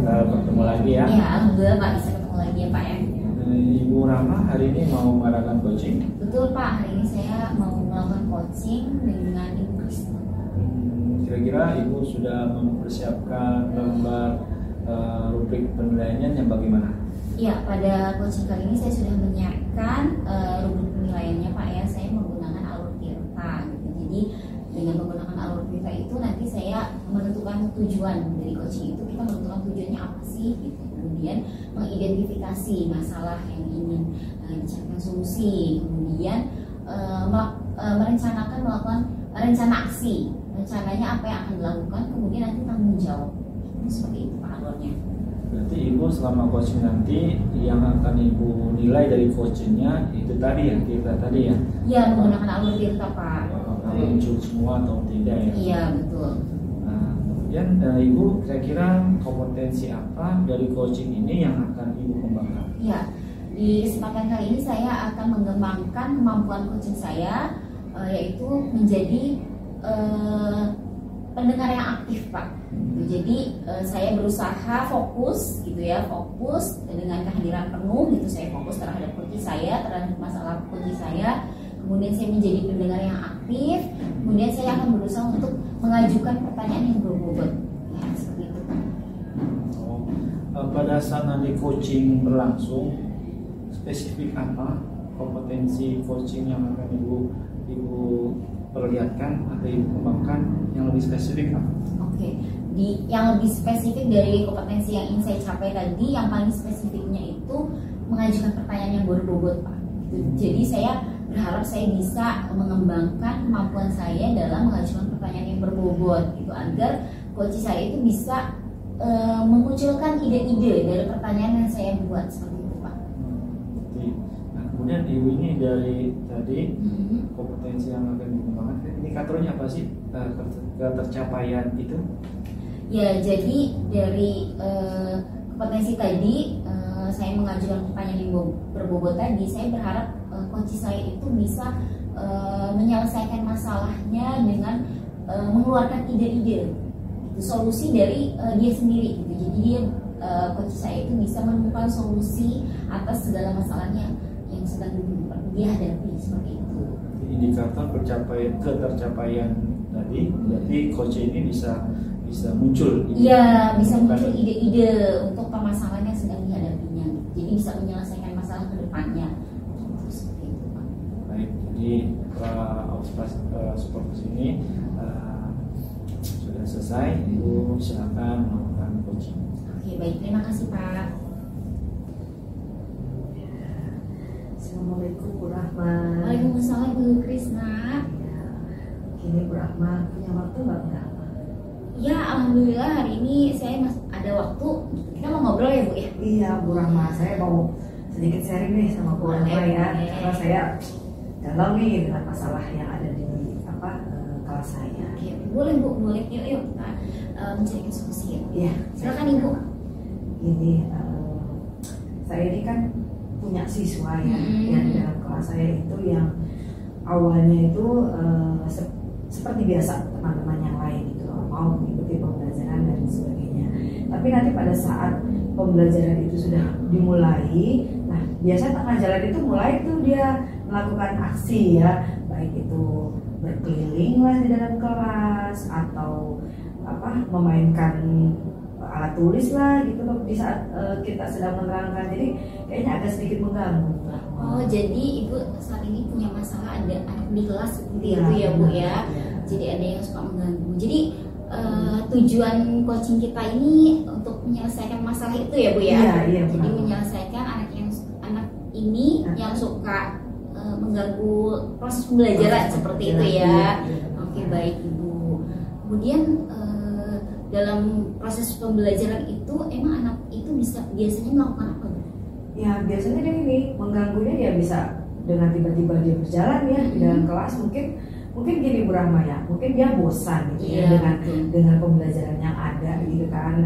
kita bertemu lagi ya. Iya, alhamdulillah Pak bisa ketemu lagi ya Pak ya. Ibu Rahma hari ini mau mengadakan coaching. Betul Pak, hari ini saya mau melakukan coaching dengan Ibu Krisna. Kira-kira Ibu sudah mempersiapkan gambar rubrik penilaiannya yang bagaimana? Iya, pada coaching kali ini saya sudah menyiapkan rubrik penilaiannya Pak ya. Saya menggunakan alur tirta gitu. Jadi dengan menggunakan alur tirta itu nanti saya menentukan tujuan dari coaching itu. Kita menentukan tujuannya apa sih gitu. Kemudian mengidentifikasi masalah yang ingin dicarikan solusi. Kemudian merencanakan melakukan rencana aksi. Rencananya apa yang akan dilakukan, kemudian nanti tanggung jawab. Seperti itu Pak alurnya. Berarti Ibu selama coaching nanti yang akan Ibu nilai dari coachingnya itu tadi ya, tirta tadi ya? Iya, menggunakan alur tirta Pak. Apakah muncul semua atau tidak ya? Iya, betul. Nah, kemudian Ibu kira-kira kompetensi apa dari coaching ini yang akan Ibu kembangkan? Iya, di kesempatan kali ini saya akan mengembangkan kemampuan coaching saya, yaitu menjadi pendengar yang aktif Pak. Jadi saya berusaha fokus gitu ya, fokus dengan kehadiran penuh gitu. Saya fokus terhadap kunci saya, terhadap masalah kunci saya. Kemudian saya menjadi pendengar yang aktif. Kemudian saya akan berusaha untuk mengajukan pertanyaan yang berbobot. Ya, seperti itu Pak. Pada saat nanti coaching berlangsung, spesifik apa kompetensi coaching yang akan Ibu perlihatkan atau Ibu kembangkan yang lebih spesifik apa? Oke, yang lebih spesifik dari kompetensi yang ingin saya capai tadi, yang paling spesifiknya itu mengajukan pertanyaan yang berbobot Pak. Jadi saya berharap saya bisa mengembangkan kemampuan saya dalam mengajukan pertanyaan yang berbobot, gitu, agar coach saya itu bisa memunculkan ide-ide dari pertanyaan yang saya buat seperti itu Pak. Nah, kemudian Ibu ini dari tadi kompetensi yang akan dikembangkan, indikatornya apa sih ketercapaian itu? Ya, jadi dari kompetensi tadi saya mengajukan pertanyaan yang berbobot tadi, saya berharap coach saya itu bisa menyelesaikan masalahnya dengan mengeluarkan ide-ide, solusi dari dia sendiri gitu. Jadi dia coach saya itu bisa menemukan solusi atas segala masalahnya yang sedang dia hadapi seperti itu. Indikator ketercapaian tadi, berarti coach ini bisa muncul. Iya, bisa muncul ide-ide untuk permasalahan yang sedang dihadapinya. Jadi bisa menyelesaikan masalah ke depannya. Seperti itu Pak. Baik, jadi seperti ini sudah selesai. Ibu silakan melakukan coaching. Oke, baik, terima kasih Pak. Assalamualaikum Bu Rahma. Waalaikumsalam Bu Krisna. Ya, gini Bu Rahma, punya waktu nggak Bu Rahma? Ya, alhamdulillah hari ini saya ada waktu. Kita mau ngobrol ya Bu ya? Iya Bu Rahma, saya mau sedikit sharing nih sama Bu Rahma ya. Karena saya dalam nih dengan masalah yang ada di kelas saya. Oke, boleh Bu, boleh. Yuk kita mencari solusi ya. Iya. Silakan Ibu. Ini saya ini kan punya siswa ya, yang di dalam kelas saya itu yang awalnya itu seperti biasa teman-teman yang lain itu mau mengikuti pembelajaran dan sebagainya. Tapi nanti pada saat pembelajaran itu sudah dimulai, nah biasa tengah jalan itu mulai itu dia melakukan aksi ya, baik itu berkeliling lah di dalam kelas atau memainkan alat tulis lah gitu loh di saat kita sedang menerangkan. Jadi kayaknya agak sedikit mengganggu. Oh, jadi Ibu saat ini punya masalah ada anak di kelas seperti Ya, itu ya Bu ya. Ya. Jadi ada yang suka mengganggu. Jadi tujuan coaching kita ini untuk menyelesaikan masalah itu ya Bu ya. Iya, jadi menyelesaikan anak ini yang suka mengganggu proses pembelajaran seperti itu ya. Oke, baik Ibu. Kemudian dalam proses pembelajaran itu emang anak itu biasanya melakukan apa Bu? Ya biasanya kan ini mengganggunya dia bisa dengan tiba-tiba dia berjalan ya di dalam kelas, mungkin gini Bu Rahma ya, mungkin dia bosan gitu ya dengan pembelajaran yang ada gitu kan.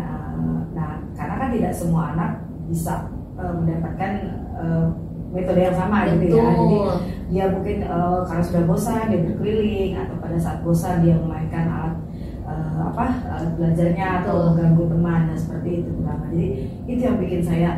Nah karena kan tidak semua anak bisa mendapatkan metode yang sama gitu ya. Jadi dia mungkin karena sudah bosan dia berkeliling, atau pada saat bosan dia memainkan alat belajarnya atau mengganggu teman dan seperti seperti itu Mbak. Jadi itu yang bikin saya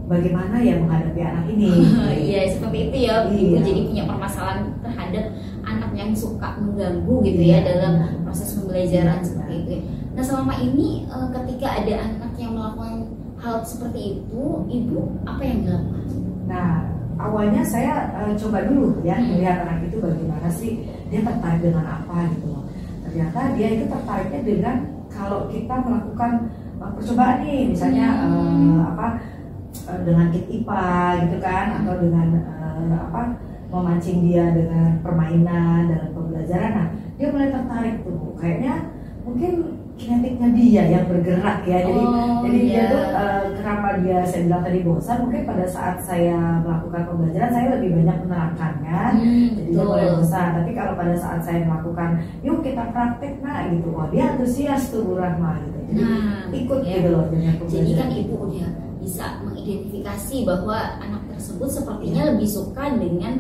bagaimana ya menghadapi anak ini. Iya seperti itu ya, Ibu Iya. jadi punya permasalahan terhadap anak yang suka mengganggu gitu ya dalam proses pembelajaran seperti itu. Nah selama ini ketika ada anak yang melakukan hal seperti itu, Ibu apa yang dilakukan? Nah awalnya saya coba dulu ya melihat anak itu bagaimana sih dia tertarik dengan apa gitu loh. Ternyata dia itu tertariknya dengan kalau kita melakukan percobaan nih misalnya dengan kit IPA gitu kan, atau dengan memancing dia dengan permainan dalam pembelajaran. Nah dia mulai tertarik tuh, kayaknya mungkin kinetiknya dia yang bergerak ya. Jadi dia tuh kenapa saya bilang tadi bosan, mungkin pada saat saya melakukan pembelajaran saya lebih banyak menerangkan kan, jadi dia mulai bosan. Tapi kalau pada saat saya melakukan yuk kita praktek nak gitu, wah dia antusias tuh Bu Rahma gitu, jadi ikut gitu loh dengan pembelajaran. Jadi kan Ibu udah bisa mengidentifikasi bahwa anak tersebut sepertinya lebih suka dengan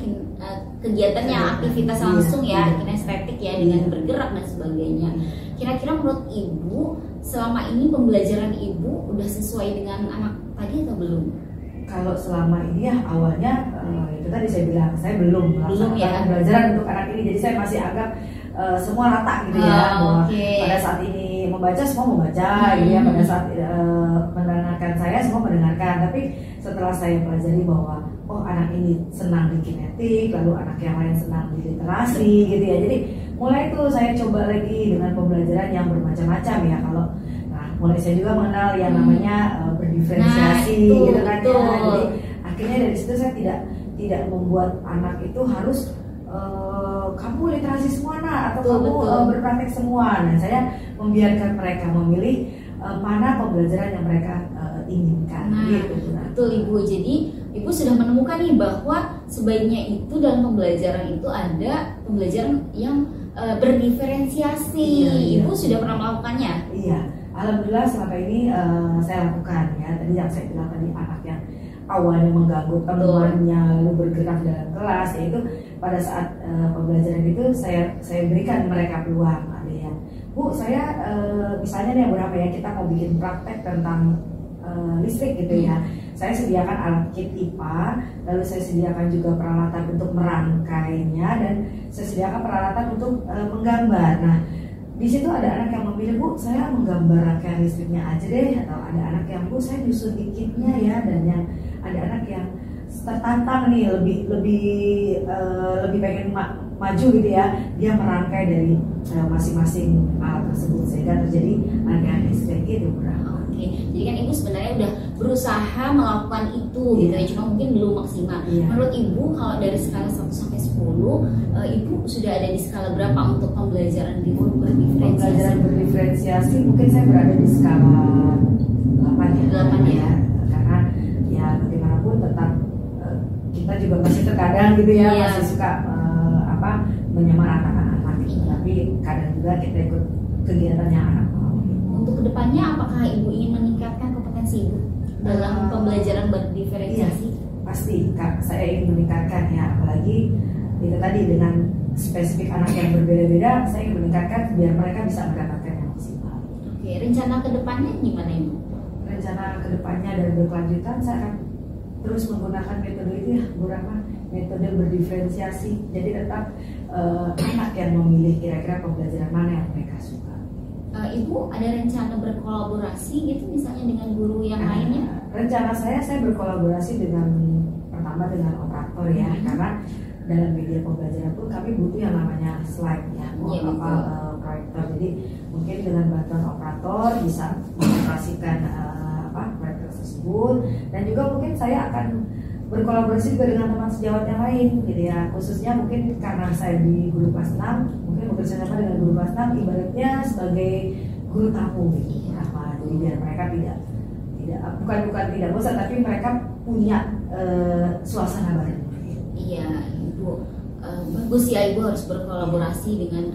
kegiatannya, aktivitas langsung ya, kinestetik ya, dengan bergerak dan sebagainya. Kira-kira menurut Ibu selama ini pembelajaran Ibu udah sesuai dengan anak tadi atau belum? Kalau selama ini ya awalnya itu tadi saya bilang saya belum ya pembelajaran untuk anak ini, jadi saya masih anggap semua rata gitu ya. Pada saat ini membaca semua membaca gitu ya, pada saat mendengarkan saya semua mendengarkan. Tapi setelah saya pelajari bahwa oh anak ini senang di kinetik, lalu anak yang lain senang di literasi gitu ya, jadi mulai tuh saya coba lagi dengan pembelajaran yang bermacam-macam ya. Kalau mulai saya juga mengenal yang namanya berdiferensiasi gitu kan ya. Jadi akhirnya dari situ saya tidak membuat anak itu harus kamu literasi semua atau kamu berpraktek semua. Nah saya membiarkan mereka memilih mana pembelajaran yang mereka inginkan. Gitu. Betul Ibu. Jadi Ibu sudah menemukan nih bahwa sebaiknya itu dalam pembelajaran itu ada pembelajaran yang berdiferensiasi. Ibu sudah pernah melakukannya? Iya. Alhamdulillah selama ini saya lakukan ya. Tadi yang saya bilang tadi anak yang awalnya mengganggu temannya lalu bergerak dalam kelas, yaitu pada saat pembelajaran itu saya berikan mereka peluang. Ada yang Bu saya misalnya nih berapa ya kita mau bikin praktek tentang listrik gitu ya. Saya sediakan alat kit IPA, lalu saya sediakan juga peralatan untuk merangkainya, dan saya sediakan peralatan untuk menggambar. Nah di situ ada anak yang memilih, Bu saya menggambar rangkaian listriknya aja deh, atau ada anak yang Bu saya nyusun dikitnya ya, dan yang ada anak yang tertantang nih lebih pengen maju gitu ya, dia merangkai dari masing-masing alat tersebut sehingga terjadi rangkaian listrik itu. Jadi kan Ibu sebenarnya udah berusaha melakukan itu gitu ya, cuma mungkin belum maksimal. Menurut Ibu kalau dari skala 1 sampai 10, Ibu sudah ada di skala berapa untuk pembelajaran berdiferensiasi? Mungkin saya berada di skala 8 ya. Karena ya bagaimanapun tetap kita juga masih terkadang gitu ya, masih suka menyamaratakan anak gitu. Tapi kadang juga kita ikut kegiatannya anak. Untuk kedepannya apakah Ibu ingin meningkatkan kompetensi Ibu dalam pembelajaran berdiferensiasi? Pasti Kak, saya ingin meningkatkan ya, apalagi itu tadi dengan spesifik anak yang berbeda-beda, saya ingin meningkatkan biar mereka bisa mendapatkan yang maksimal. Oke, rencana kedepannya gimana Ibu? Rencana kedepannya dan berkelanjutan saya akan terus menggunakan metode itu ya, metode berdiferensiasi. Jadi tetap anak yang memilih kira-kira pembelajaran mana yang mereka suka. Ibu ada rencana berkolaborasi gitu misalnya dengan guru yang lainnya? Rencana saya berkolaborasi pertama dengan operator ya, karena dalam media pembelajaran pun kami butuh yang namanya slide ya, proyektor. Jadi mungkin dengan bantuan operator bisa mengoperasikan proyektor tersebut, dan juga mungkin saya akan berkolaborasi juga dengan teman sejawat yang lain gitu ya, khususnya mungkin karena saya di guru kelas 6, mungkin bekerja sama dengan guru kelas 6 ibaratnya sebagai guru tamu gitu ya. Jadi biar mereka bukan tidak bosan, tapi mereka punya suasana baru. Iya Ibu, bagus ya Ibu harus berkolaborasi dengan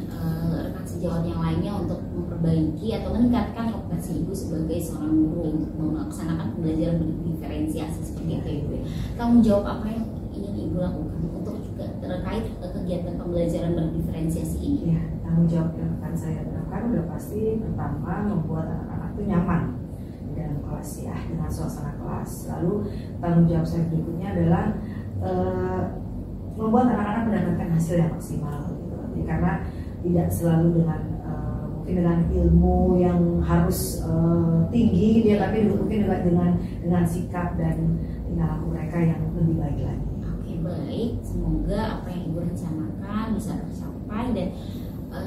rekan sejawat yang lainnya untuk memperbaiki atau meningkatkan kompetensi Ibu sebagai seorang guru untuk melaksanakan pembelajaran berdiferensiasi seperti itu Ibu. Tanggung jawab apa yang ingin Ibu lakukan untuk terkait kegiatan pembelajaran berdiferensiasi ini? Ya, tanggung jawab yang akan saya lakukan udah pasti pertama membuat anak-anak itu nyaman dan kelas ya, dengan suasana kelas. Lalu tanggung jawab saya berikutnya adalah membuat anak-anak mendapatkan hasil yang maksimal gitu. Jadi, karena tidak selalu dengan mungkin dengan ilmu yang harus tinggi dia, tapi mungkin juga dengan sikap dan tingkah laku mereka yang lebih baik lagi. Oke, baik, semoga apa yang Ibu rencanakan bisa tercapai dan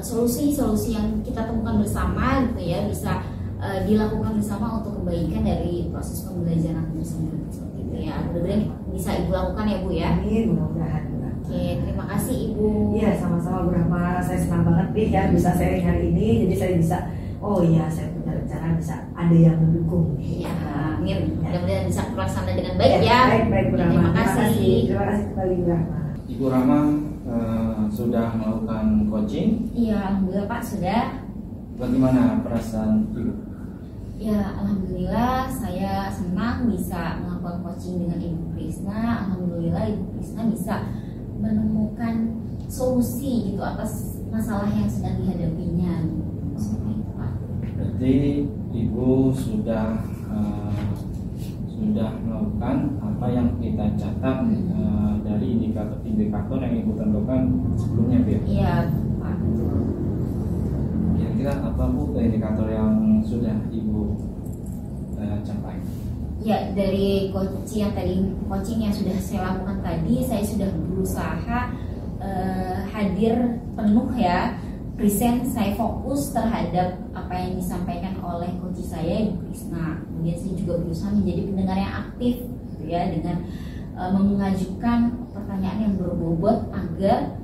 solusi-solusi yang kita temukan bersama gitu ya bisa dilakukan bersama untuk kebaikan dari proses pembelajaran tersebut seperti itu ya. Mudah-mudahan bisa Ibu lakukan ya Bu ya. Amin, mudah-mudahan. Oke, terima kasih Ibu. Iya, sama-sama Bu Rahma. Saya senang banget nih ya bisa sharing hari ini. Jadi saya bisa, oh iya saya punya rencana bisa ada yang mendukung. Iya, amin. Mudah-mudahan bisa terlaksana dengan baik ya. Baik Bu Rahma. Terima kasih. Terima kasih kembali Bu Rahma. Ibu Rahma sudah melakukan coaching. Iya, alhamdulillah Pak sudah. Bagaimana perasaan Ibu? Ya, alhamdulillah saya senang bisa melakukan coaching dengan Ibu Krisna. Alhamdulillah Ibu Krisna bisa menemukan solusi gitu atas masalah yang sedang dihadapinya. Seperti itu Pak. Berarti Ibu sudah melakukan apa yang kita catat dari indikator yang Ibu tentukan sebelumnya, Bu? Iya, Pak. Kira-kira apa Bu indikator yang sudah Ibu capai? Ya, dari coaching yang sudah saya lakukan tadi, saya sudah berusaha hadir penuh ya, present, saya fokus terhadap apa yang disampaikan oleh coach saya Ibu Krisna. Kemudian saya juga berusaha menjadi pendengar yang aktif gitu ya, dengan mengajukan pertanyaan yang berbobot agar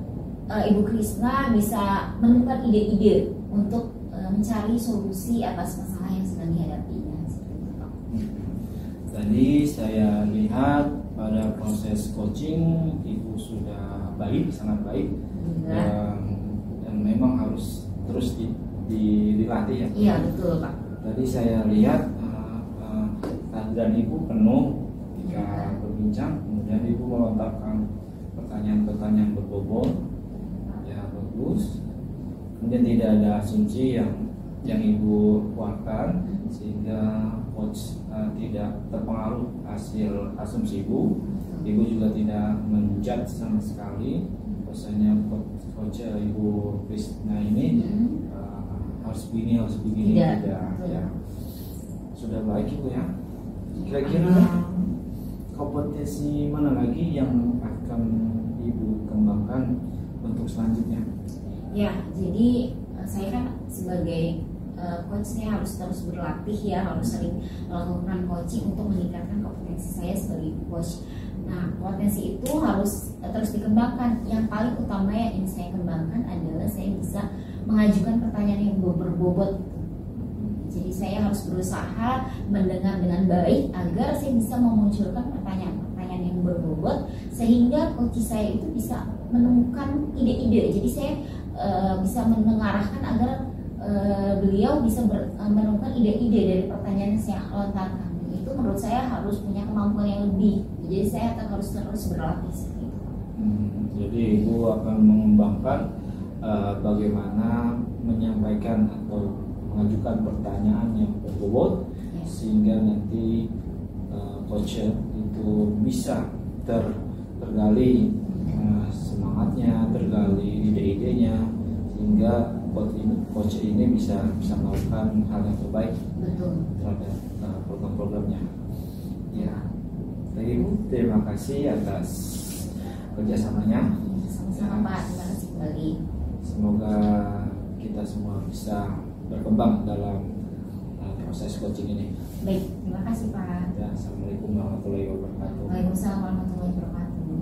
Ibu Krisna bisa menemukan ide-ide untuk mencari solusi atas masalah yang sedang dihadapinya. Tadi saya lihat pada proses coaching Ibu sudah baik, sangat baik, dan memang harus terus dilatih ya. Iya betul Pak. Tadi saya lihat kehadiran Ibu penuh ketika berbincang, kemudian Ibu melontarkan pertanyaan-pertanyaan berbobot, ya bagus. Kemudian tidak ada asumsi yang Ibu keluarkan sehingga coach tidak terpengaruh hasil asumsi Ibu. Ibu juga tidak menjudge sama sekali. Rasanya coach Ibu Krisna ini harus begini tidak ya. Sudah baik Ibu ya. Kira-kira kompetensi mana lagi yang akan Ibu kembangkan untuk selanjutnya? Ya, jadi saya kan sebagai coach saya harus terus berlatih ya, harus sering melakukan coaching untuk meningkatkan kompetensi saya sebagai coach. Nah, potensi itu harus terus dikembangkan. Yang paling utama yang ingin saya kembangkan adalah saya bisa mengajukan pertanyaan yang berbobot. Jadi saya harus berusaha mendengar dengan baik agar saya bisa memunculkan pertanyaan-pertanyaan yang berbobot sehingga coach saya itu bisa menemukan ide-ide. Jadi saya bisa mengarahkan agar beliau bisa menemukan ide-ide dari pertanyaan yang saya lontarkan. Itu menurut saya harus punya kemampuan yang lebih. Jadi saya harus terus berlatih seperti itu. Jadi Ibu akan mengembangkan bagaimana menyampaikan atau mengajukan pertanyaan yang berbobot sehingga nanti coach itu bisa tergali semangatnya, tergali ide-idenya sehingga coach ini bisa melakukan hal yang terbaik terhadap program-programnya. Ya, Ibu terima kasih atas kerjasamanya. Sama-sama Pak, terima kasih kembali. Semoga kita semua bisa berkembang dalam proses coaching ini. Baik, terima kasih Pak. Ya, Assalamualaikum warahmatullahi wabarakatuh. Waalaikumsalam warahmatullahi wabarakatuh.